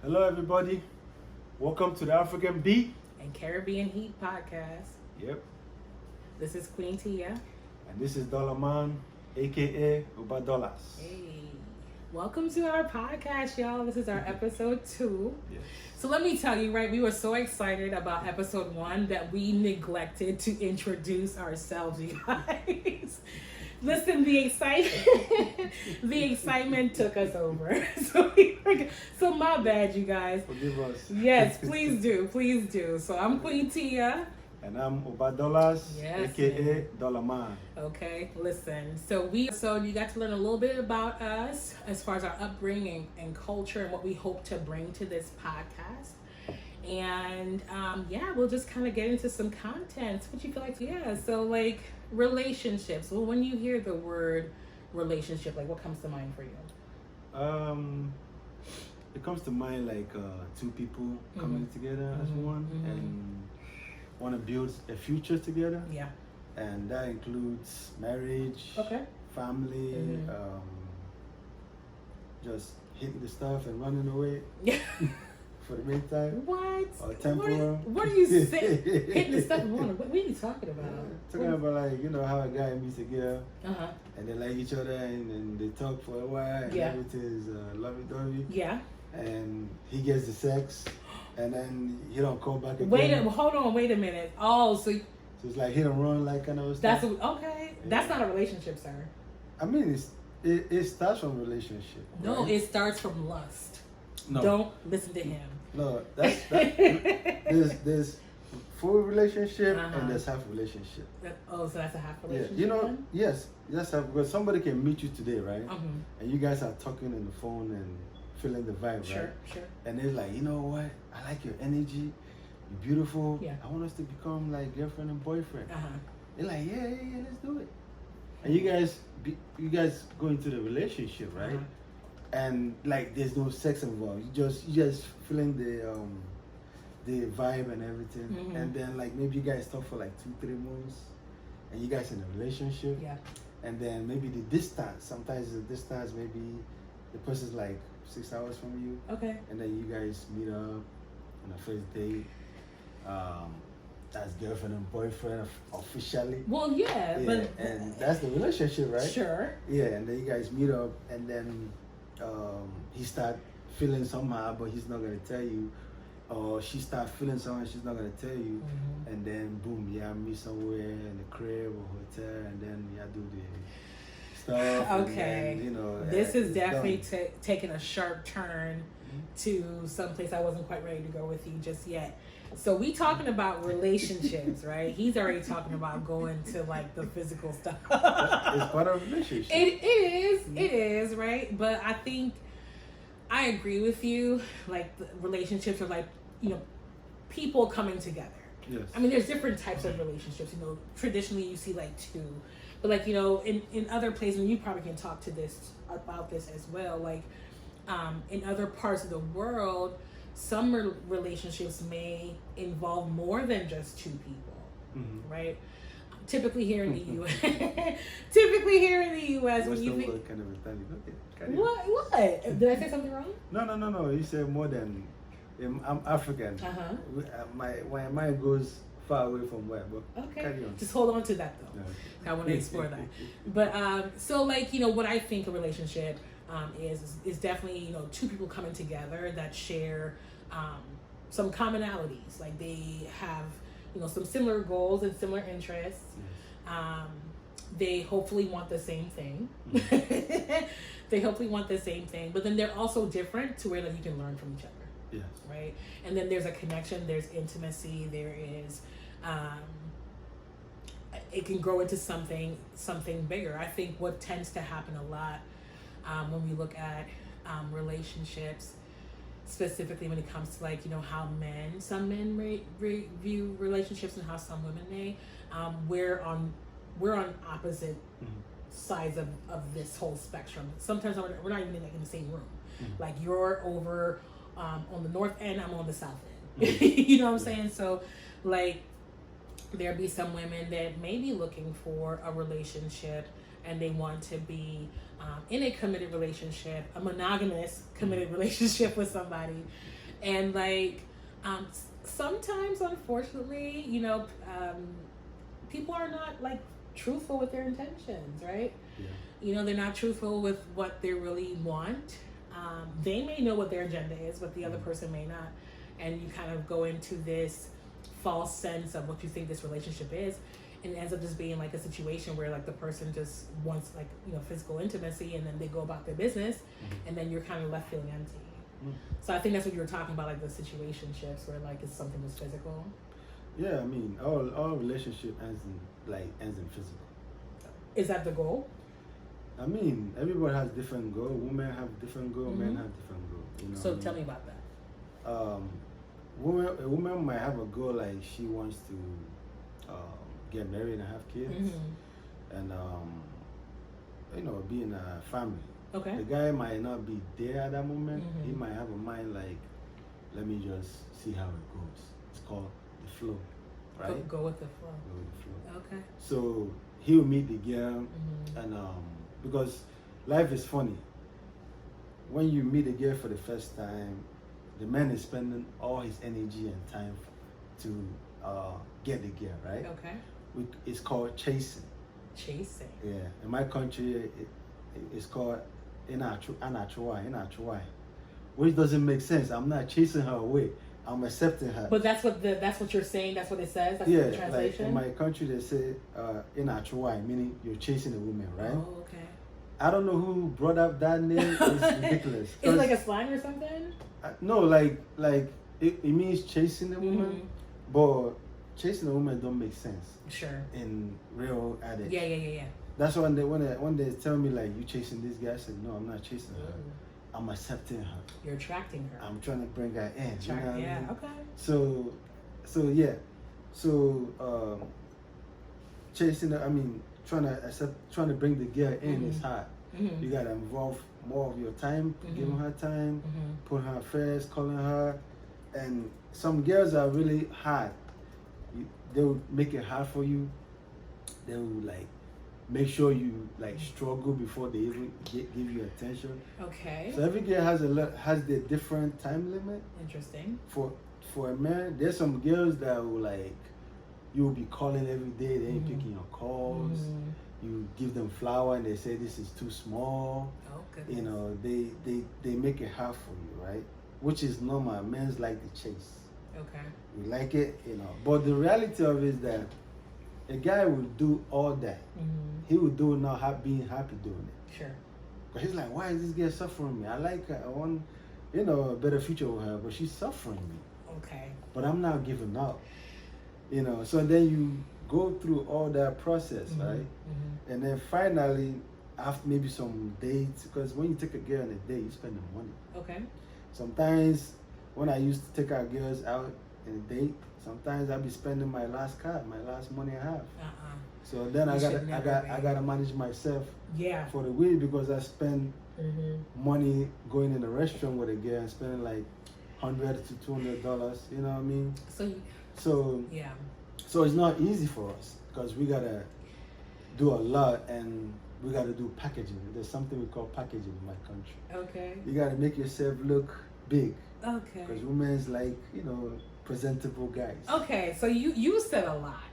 Hello, everybody. Welcome to the African Beat. and Caribbean Heat podcast. Yep. This is Queen Teah. And this is Dollar Man, aka Uba Dollars. Hey, welcome to our podcast, y'all. This is our episode 2. Yes. So let me tell you, right? We were so excited about episode 1 that we neglected to introduce ourselves, you guys. Listen, the excitement took us over. So my bad, you guys. Forgive us. Yes, please do. So I'm Queen Teah. And I'm Uba Dollars, Yes, aka man. Dollar Man. Okay, listen. So you got to learn a little bit about us as far as our upbringing and culture and what we hope to bring to this podcast. And we'll just kind of get into some content. What you feel like? Yeah. So like relationships. Well, when you hear the word relationship, like what comes to mind for you? It comes to mind like two people coming together as one and want to build a future together. Yeah. And that includes marriage, Okay. family, just hitting the stuff and running away Yeah. for the meantime. What? Or temporal. What are you saying? Hitting the stuff and running. What are you talking about? Talking about like, how a guy meets a girl Uh-huh. and they like each other and they talk for a while and Yeah. everything is lovey-dovey Yeah. and he gets the sex and then he don't come back again. Hold on, wait a minute. Oh, so So it's like hit and run like kind of that's stuff. okay. That's not a relationship, sir. I mean, it starts from relationship. No, right? it starts from lust. No. Don't listen to him. No, there's full relationship and there's half relationship. So that's a half Yeah, relationship. Then? yes, because somebody can meet you today, right? Mhm. And you guys are talking on the phone and feeling the vibe, Sure, right? sure. And they're like, you know what? I like your energy. You're beautiful. Yeah. I want us to become like girlfriend and boyfriend. Uh-huh. They're like, yeah, let's do it. And you guys go into the relationship, right? Uh-huh. And like, there's no sex involved. You just feeling the vibe and everything. Mhm. And then like maybe you guys talk for like 2-3 months, and you guys in a relationship. Yeah. And then maybe the distance. Sometimes the distance, maybe the person's like 6 hours from you, Okay. and then you guys meet up on a first date. As girlfriend and boyfriend officially. Well, yeah, but and that's the relationship, right? Sure. Yeah, and then you guys meet up, and then he start feeling somehow, but he's not gonna tell you, or she start feeling somehow, she's not gonna tell you, and then boom, meet somewhere in the crib or hotel, and then do the stuff. Okay. And then, this is it's definitely done. taking a sharp turn to someplace I wasn't quite ready to go with you just yet. So we talking about relationships, right? He's already talking about going to like the physical stuff. It's part of a relationship. It is, right? But I think I agree with you. Like the relationships are like, people coming together. Yes. I mean, there's different types of relationships. Traditionally you see like 2, but like in other places, and you probably can talk to this about this as well. Like in other parts of the world, some relationships may involve more than just 2 people, right? Typically here in the U.S. What's when you the think word kind of Italian? Okay, carry on. what did I say something wrong? No. You said more than. I'm African. Uh-huh. My mind goes far away from where, but Okay, carry on. just hold on to that though. No. I want to explore that. But so like what I think a relationship is definitely 2 people coming together that share some commonalities. Like they have some similar goals and similar interests. They hopefully want the same thing. But then they're also different to where like you can learn from each other. Yes. Right? And then there's a connection, there's intimacy, there is it can grow into something bigger. I think what tends to happen a lot when we look at relationships, specifically when it comes to like how some men view relationships and how some women may, we're on opposite sides of this whole spectrum. Sometimes we're not even in the same room. Like you're over on the north end, I'm on the south end. You know what I'm saying? So like there be some women that may be looking for a relationship and they want to be in a committed relationship, a monogamous committed relationship with somebody. And like sometimes, unfortunately, people are not like truthful with their intentions, right? Yeah. They're not truthful with what they really want. They may know what their agenda is, but the other person may not. And you kind of go into this false sense of what you think this relationship is, and it ends up just being like a situation where like the person just wants like physical intimacy, and then they go about their business, and then you're kind of left feeling empty. So I think that's what you were talking about, like the situationships where like it's something that's physical. Yeah, I mean, all relationship ends in physical. Is that the goal? I mean, everybody has different goal. Women have different goal. Men have different goal. So tell me about that. A woman might have a goal like she wants to get married and have kids, and be in a family. Okay. The guy might not be there at that moment. He might have a mind like, let me just see how it goes. It's called the flow, right? Go with the flow. Go with the flow. Okay. So he'll meet the girl, and because life is funny. When you meet a girl for the first time, the man is spending all his energy and time to get the girl, right? Okay. It's called chasing. Chasing. Yeah. In my country, it's called inachua, which doesn't make sense. I'm not chasing her away. I'm accepting her. But that's what you're saying. That's what it says. That's yeah, the translation. like in my country, they say inachua, meaning you're chasing a woman, right? Oh, okay. I don't know who brought up that name. It's ridiculous. Is it like a slang or something? No, like it means chasing a woman, but chasing a woman don't make sense. Sure. In real adage. Yeah. That's why when they tell me like you chasing this guy, I said no, I'm not chasing her. I'm accepting her. You're attracting her. I'm trying to bring her in. You know what I mean? Okay. So yeah, chasing her. I mean, trying to bring the girl in is hard. You gotta involve more of your time, giving her time, put her first, calling her, and some girls are really hard. They will make it hard for you. They will like make sure you like struggle before they even give you attention. Okay. So every girl has their different time limit. Interesting. For a man, there's some girls that will like you will be calling every day. They ain't picking your calls. You give them flower and they say this is too small. Oh, goodness. They make it hard for you, right? Which is normal. Men's like the chase. Okay. We like it, But the reality of it is that a guy will do all that. He will do it not being happy doing it. Sure. But he's like, why is this girl suffering me? I like her. I want, a better future with her, but she's suffering me. Okay. But I'm not giving up. So then you go through all that process, right? And then finally, after maybe some dates, because when you take a girl on a date, you spend the money. Okay. Sometimes when I used to take our girls out on a date, sometimes I'd be spending my last money I have. So then I gotta manage myself. Yeah. For the week because I spend money going in the restaurant with a girl and spending like $100 to $200. You know what I mean? So yeah. So it's not easy for us because we gotta do a lot and we gotta do packaging. There's something we call packaging in my country. Okay. You gotta make yourself look big. Okay. Because women's like presentable guys. Okay, so you said a lot.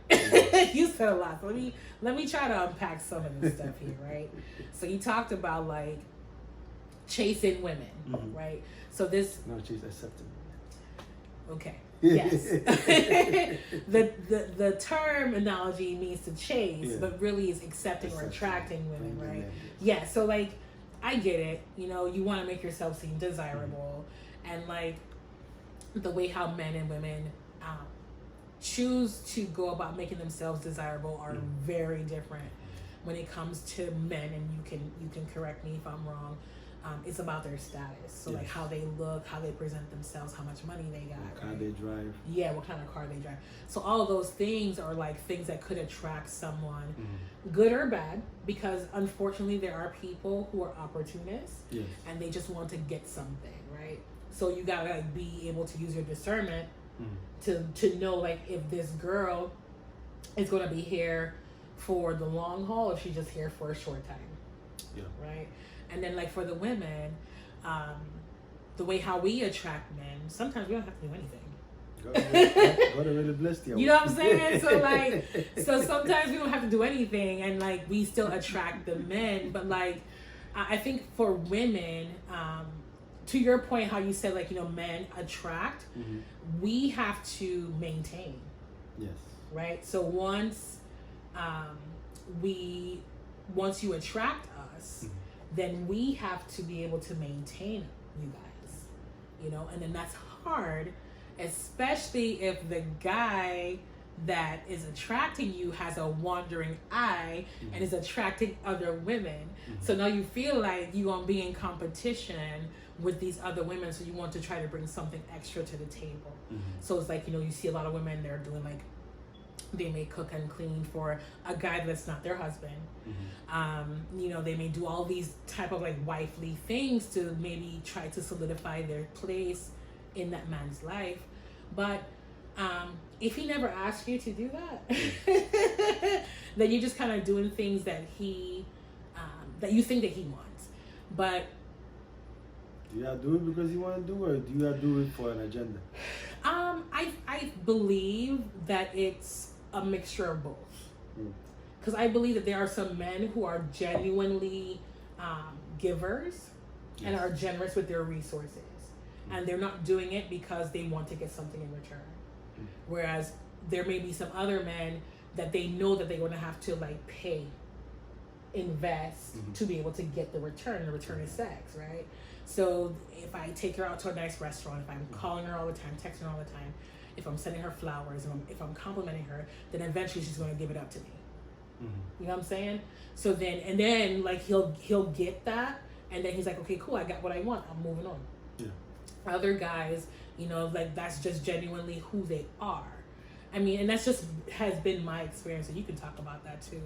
You said a lot. So let me try to unpack some of this stuff here, right? So you talked about like chasing women, right? So this chase accepting. Okay. Yes. the term analogy means to chase, but really is accepting or attracting women, right? Yeah. So like I get it. You want to make yourself seem desirable, and like the way how men and women choose to go about making themselves desirable are very different when it comes to men, and you can correct me if I'm wrong. It's about their status, so like how they look, how they present themselves, how much money they got, what car they drive. Yeah, what kind of car they drive. So all of those things are like things that could attract someone, good or bad, because unfortunately there are people who are opportunists, and they just want to get something, right? So you gotta like be able to use your discernment to know like if this girl is gonna be here for the long haul, or she's just here for a short time. Yeah. Right. And then like for the women, the way how we attract men, sometimes we don't have to do anything. God already blessed you. You know what I'm saying? So like, so sometimes we don't have to do anything, and like we still attract the men. But like, I think for women, to your point, how you said like, you know, men attract, we have to maintain. Yes. Right. So once you attract us, then we have to be able to maintain you guys. You know, and then that's hard. Especially if the guy that is attracting you has a wandering eye and is attracting other women. So now you feel like you're going to be in competition with these other women, so you want to try to bring something extra to the table. So it's like, you know, you see a lot of women, they're doing like, they may cook and clean for a guy that's not their husband. You know, they may do all these type of like wifely things to maybe try to solidify their place in that man's life. But if he never asked you to do that, then you're just kind of doing things that he that you think that he wants. But do you do it because you want to do it, or do you do it for an agenda? I believe that it's a mixture of both. Because I believe that there are some men who are genuinely givers and are generous with their resources. And they're not doing it because they want to get something in return. Whereas there may be some other men that they know that they're going to have to like pay, invest to be able to get the return. The return is sex, right? So if I take her out to a nice restaurant, if I'm calling her all the time, texting her all the time, if I'm sending her flowers, and if I'm complimenting her, then eventually she's going to give it up to me. You know what I'm saying? So then like he'll get that, and then he's like, okay, cool, I got what I want. I'm moving on. Yeah. Other guys, you know, like that's just genuinely who they are. I mean, and that's just has been my experience, and you can talk about that too.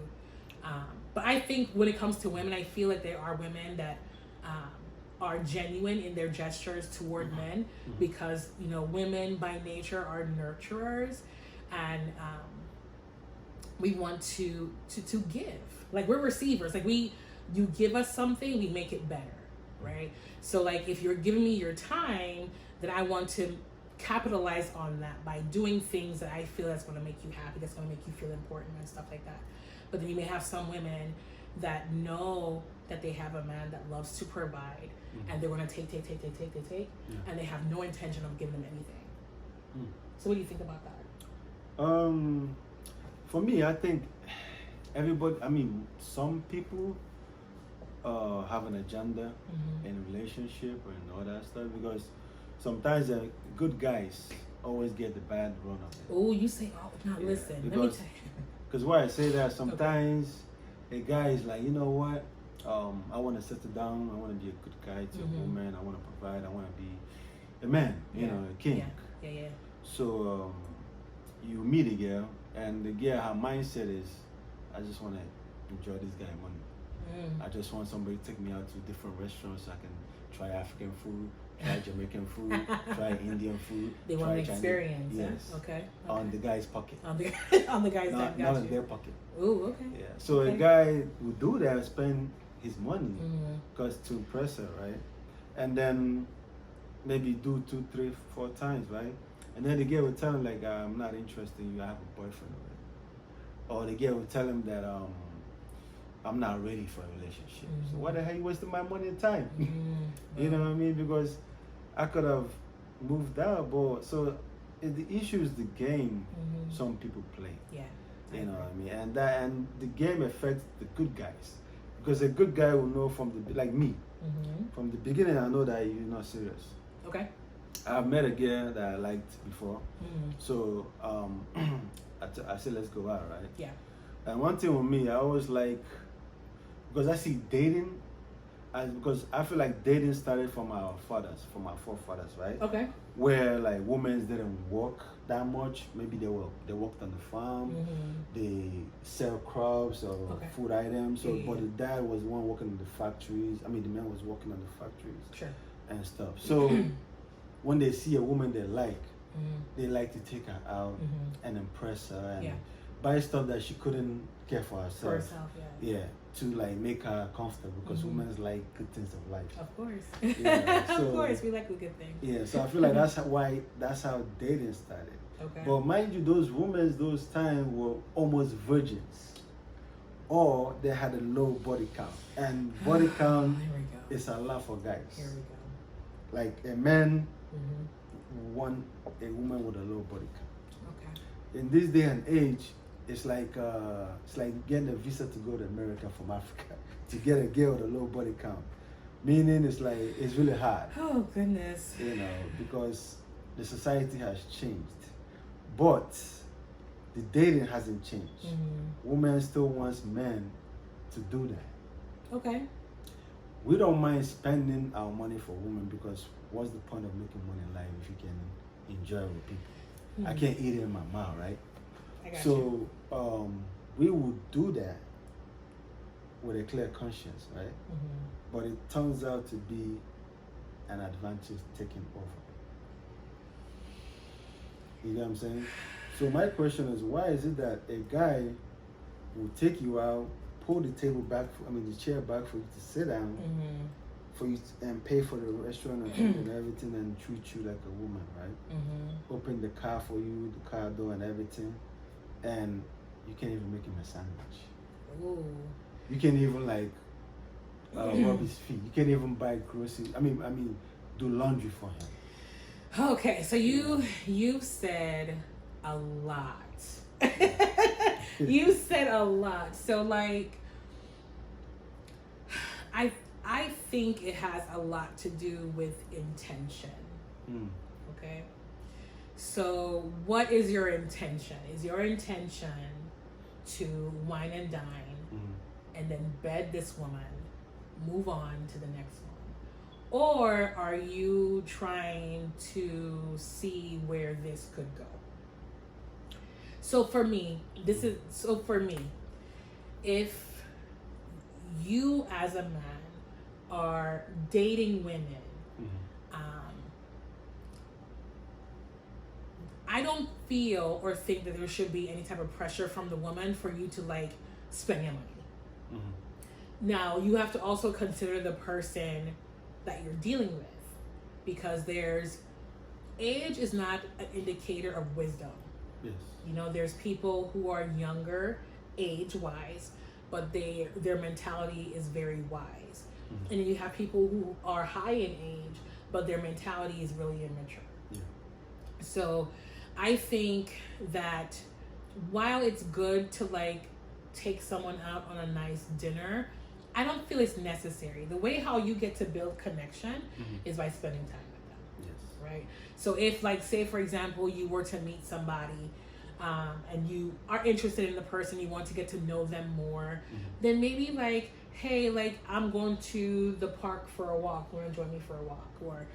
But I think when it comes to women, I feel like there are women that are genuine in their gestures toward men, because, you know, women by nature are nurturers, and we want to give. Like, we're receivers. Like, you give us something, we make it better, right? So like, if you're giving me your time, then I want to capitalize on that by doing things that I feel that's going to make you happy, that's going to make you feel important and stuff like that. But then you may have some women that know that they have a man that loves to provide, and they're going to take, and they have no intention of giving them anything. So what do you think about that? For me, I think some people have an agenda in a relationship and all that stuff, because sometimes good guys always get the bad run of it. Oh, you say, oh, now listen, let me tell you. Because why I say that, sometimes a guy is like, you know what, I want to settle down, I want to be a good guy to a woman, I want to provide, I want to be a man, you know, a king. Yeah. So you meet a girl, and the girl, her mindset is, I just want to enjoy this guy money. I just want somebody to take me out to different restaurants so I can try African food, try Jamaican food, try Indian food. They want an experience. Yes. Okay. On the guy's pocket. On the guy's not in their pocket. Ooh, okay. Yeah. So a guy would do that, spend his money because to impress her, right? And then maybe do 2, 3, 4 times, right? And then the girl would tell him like, I'm not interested in you, I have a boyfriend already. Or the girl would tell him that I'm not ready for a relationship. So why the hell you wasting my money and time? You know what I mean? Because I could have moved out, but so the issue is the game some people play. Yeah. You know what I mean? And the game affects the good guys. Because a good guy will know from like me, from the beginning I know that you're not serious. Okay. I've met a girl that I liked before. So I said, let's go out, right? Yeah. And one thing with me, I always like, because I see dating, because I feel like dating started from our forefathers, right? Okay. Where like women didn't work that much. Maybe they worked on the farm, they sell crops or food items. So, but the dad was the one working in the factories. I mean, the man was working on the factories and stuff. So when they see a woman they like to take her out and impress her and buy stuff that she couldn't care for For herself. herself, yeah. Yeah, to like make her comfortable because women like good things of life. Of course. Yeah, so, of course, we like a good thing. Yeah, so I feel like that's how dating started. Okay. But mind you, those women those times were almost virgins, or they had a low body count, and body count Here we go. is a lot for guys. Here we go. Like a man want a woman with a low body count. Okay. In this day and age, it's like getting a visa to go to America from Africa to get a girl with a low body count. Meaning it's like it's really hard. Oh goodness. You know, because the society has changed. But the dating hasn't changed. Women still wants men to do that. Okay. We don't mind spending our money for women because what's the point of making money in life if you can enjoy it with people? I can't eat it in my mouth, right? I got So we would do that with a clear conscience, right? But it turns out to be an advantage taken over. You know what I'm saying? So my question is, why is it that a guy will take you out, pull the table back, the chair back for you to sit down, for you and pay for the restaurant and everything, and treat you like a woman, right? Open the car for you, the car door and everything, and you can't even make him a sandwich. Ooh. You can't even like rub his feet. You can't even buy groceries. Do laundry for him. Okay, so you said a lot. You said a lot. So like, I think it has a lot to do with intention. Okay. So what is your intention? Is your intention to wine and dine and then bed this woman, move on to the next one? Or are you trying to see where this could go? So for me, if you as a man are dating women, I don't feel or think that there should be any type of pressure from the woman for you to like spend your money. Now you have to also consider the person that you're dealing with, because age is not an indicator of wisdom. Yes. You know, there's people who are younger age-wise, but their mentality is very wise. And then you have people who are high in age, but their mentality is really immature. Yeah. So I think that while it's good to like take someone out on a nice dinner, I don't feel it's necessary. The way how you get to build connection is by spending time with them. Yes. Right? So if like, say for example, you were to meet somebody and you are interested in the person, you want to get to know them more, then maybe like, hey, like I'm going to the park for a walk. Want to join me for a walk? Or,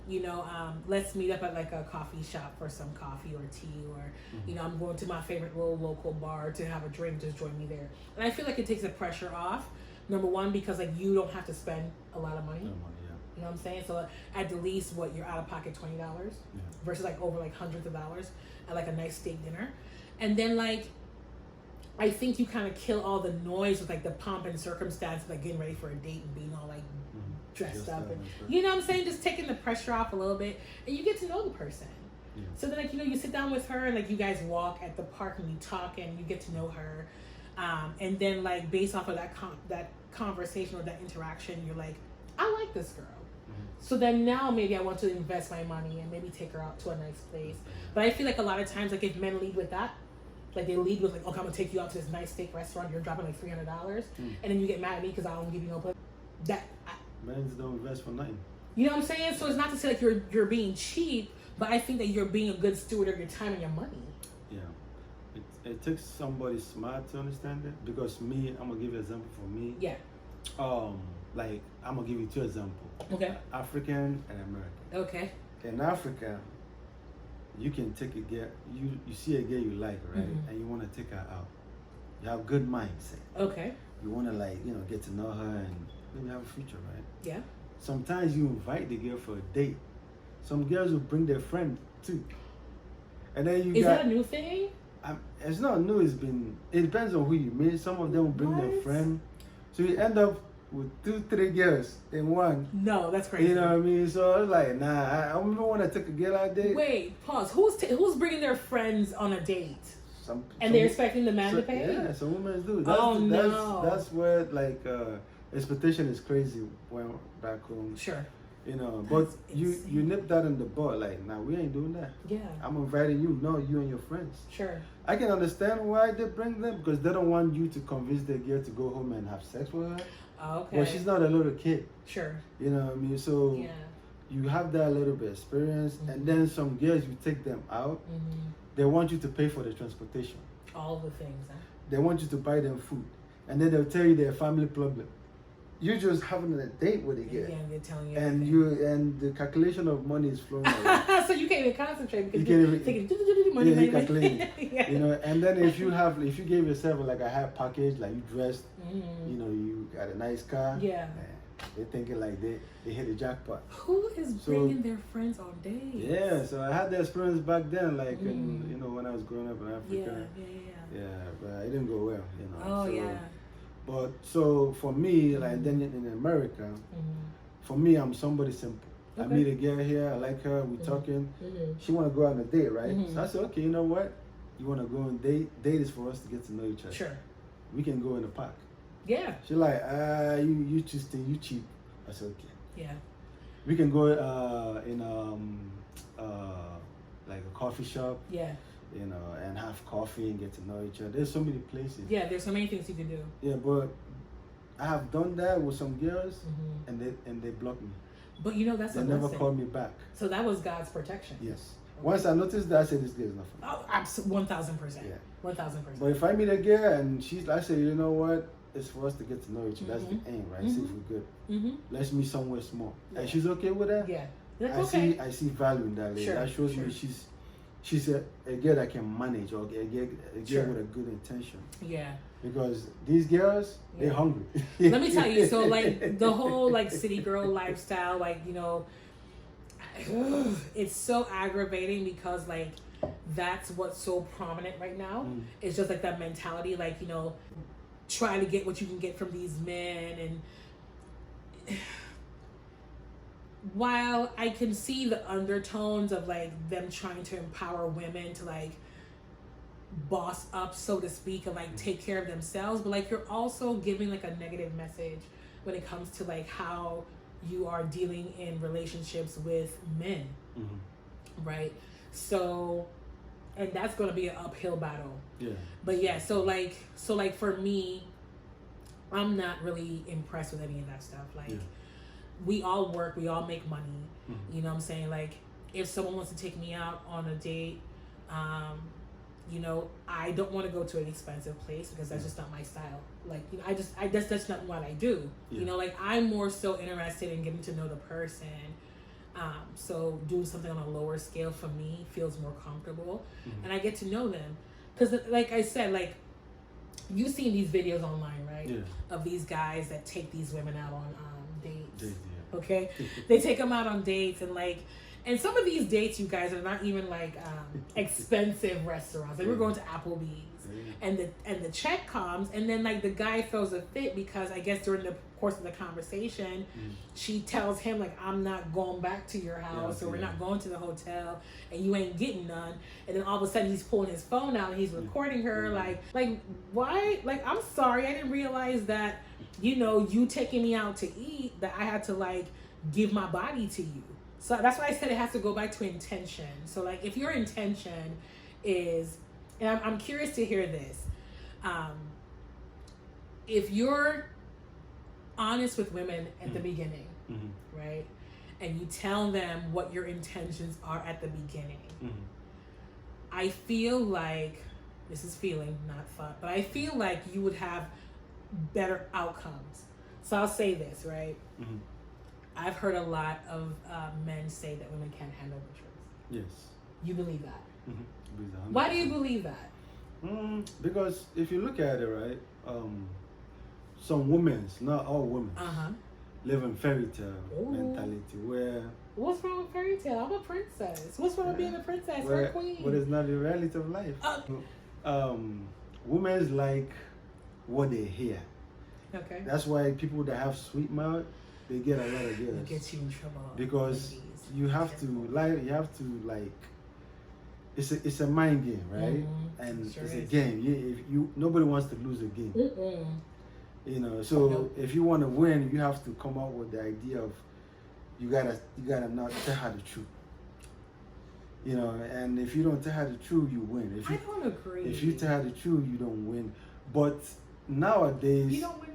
you know, let's meet up at like a coffee shop for some coffee or tea, or, you know, I'm going to my favorite little local bar to have a drink. Just join me there. And I feel like it takes the pressure off. Number one, because like you don't have to spend a lot of money. No money, yeah. You know what I'm saying? So at the least, what, you're out of pocket $20 versus like over like hundreds of dollars at like a nice steak dinner. And then like, I think you kind of kill all the noise with like the pomp and circumstance of like getting ready for a date and being all like dressed up and you know what I'm saying? Just taking the pressure off a little bit, and you get to know the person. Yeah. So then like, you know, you sit down with her and like you guys walk at the park and you talk and you get to know her. And then like based off of that conversation or that interaction, you're like, I like this girl. So then now maybe I want to invest my money and maybe take her out to a nice place. But I feel like a lot of times, like if men lead with that, like they lead with like, okay, I'm gonna take you out to this nice steak restaurant, you're dropping like $300, and then you get mad at me because I don't give you no play. Men don't invest for nothing. You know what I'm saying? So it's not to say like you're being cheap, but I think that you're being a good steward of your time and your money. Yeah. It takes somebody smart to understand it, because me, I'm gonna give you an example for me. Yeah. Like I'm gonna give you two examples. Okay. African and American. Okay. In Africa, you can take a girl, you see a girl you like, right? And you wanna take her out. You have good mindset. Okay. You wanna like, you know, get to know her and maybe have a future, right? Yeah. Sometimes you invite the girl for a date. Some girls will bring their friend too. And then you Is that a new thing? It's not new. It depends on who you meet. Some of them will bring their What? friend, so you end up with 2-3 girls in one. No, that's crazy. You know what I mean? So I was like, nah. I remember when I took a girl out there. Wait, pause. Who's bringing their friends on a date? And they're expecting the man to pay? Yeah, some women do. No. That's where like expectation is crazy when back home. Sure. You know, but That's you insane. nip that in the bud. Like, nah, we ain't doing that. Yeah. I'm inviting you. No, you and your friends. Sure. I can understand why they bring them because they don't want you to convince their girl to go home and have sex with her. Okay. Well, she's not a little kid. Sure. You know what I mean? So Yeah. you have that little bit of experience, and then some girls you take them out. They want you to pay for the transportation. All the things. Huh? They want you to buy them food, and then they'll tell you their family problem. You're just having a date with a girl, Yeah, they're telling you. and everything. and the calculation of money is flowing away. So you can't even concentrate because You you're can't even- thinking money, Yeah, money, you money. calculate. Yeah. You know, and then if you gave yourself like a high package, like you dressed, you know, you got a nice car. Yeah. They're thinking like they hit a jackpot. Who is So- bringing their friends on dates? Yeah, so I had the experience back then, like you know, when I was growing up in Yeah, Africa. yeah. Yeah, but it didn't go well, you know. Oh, so, yeah. But so for me, like then in America, for me, I'm somebody simple. I Okay. meet a girl here, I like her, we talking. She want to go on a date, right? So I said, okay, you know what? You want to go on date? Date is for us to get to know each other. Sure. We can go in the park. Yeah. She like, you choosing, you cheap. I said, okay. Yeah. We can go in like a coffee shop. Yeah. You know, and have coffee and get to know each other. There's so many places. Yeah, there's so many things you can do. Yeah, but I have done that with some girls, and they blocked me. But you know, that's They a never lesson. called me back. So that was God's protection. Yes. Once I noticed that, I said this girl is not for me. Oh, absolutely, 1,000%. Yeah. 1,000%. But if I meet a girl and I say, you know what? It's for us to get to know each other. That's the aim, right? See if we're good. Let's meet somewhere small. And she's okay with that. Yeah. Like, okay. I see value in that lady. Sure, That shows sure. me she's a girl that can manage, or a girl Sure. with a good intention. Yeah. Because these girls, they're Yeah. hungry. Let me tell you, so like the whole like city girl lifestyle, like, you know, it's so aggravating because like that's what's so prominent right now. It's just like that mentality, like, you know, try to get what you can get from these men. And while I can see the undertones of like them trying to empower women to like boss up, so to speak, and like take care of themselves, but like you're also giving like a negative message when it comes to like how you are dealing in relationships with men, right? So, and that's going to be an uphill battle. Yeah. But yeah, so like for me, I'm not really impressed with any of that stuff. Like, we all work, we all make money. You know what I'm saying? Like, if someone wants to take me out on a date, you know, I don't want to go to an expensive place because that's just not my style. Like, you know, that's not what I do. You know, like, I'm more so interested in getting to know the person. So doing something on a lower scale for me feels more comfortable, and I get to know them. Because, like I said, like, you've seen these videos online, right? Yeah. Of these guys that take these women out on dates. Yeah. Okay, they take them out on dates, and like, and some of these dates, you guys, are not even like expensive restaurants. Like, we're going to Applebee's, and the check comes, and then like the guy throws a fit because I guess during the course of the conversation, she tells him like, I'm not going back to your house, or we're not going to the hotel, and you ain't getting none. And then all of a sudden he's pulling his phone out and he's recording her. Like why? Like, I'm sorry, I didn't realize that, you know, you taking me out to eat, that I had to like give my body to you. So that's why I said it has to go back to intention. So like, if your intention is, and I'm curious to hear this, if you're honest with women at the beginning, right, and you tell them what your intentions are at the beginning, I feel like, this is feeling, not thought, but I feel like you would have better outcomes. So I'll say this, right? I've heard a lot of men say that women can't handle the truth. Yes. You believe that? Mm-hmm. Why do you believe that? Because if you look at it, right, some women, not all women, live in fairy tale mentality where... What's wrong with fairy tale? I'm a princess. What's wrong with being a princess or a queen? But it's not the reality of life. women's like what they hear. Okay. That's why people that have sweet mouth, they get a lot of girls. It gets you in trouble. Because ladies. you have to like it's a mind game, right? And Sure it's is. a game. Nobody wants to lose a game. You know, so Nope. if you want to win, you have to come up with the idea of you gotta not tell her the truth. You know, and if you don't tell her the truth, you win. I don't agree. If you tell her the truth, you don't win. But nowadays, You don't win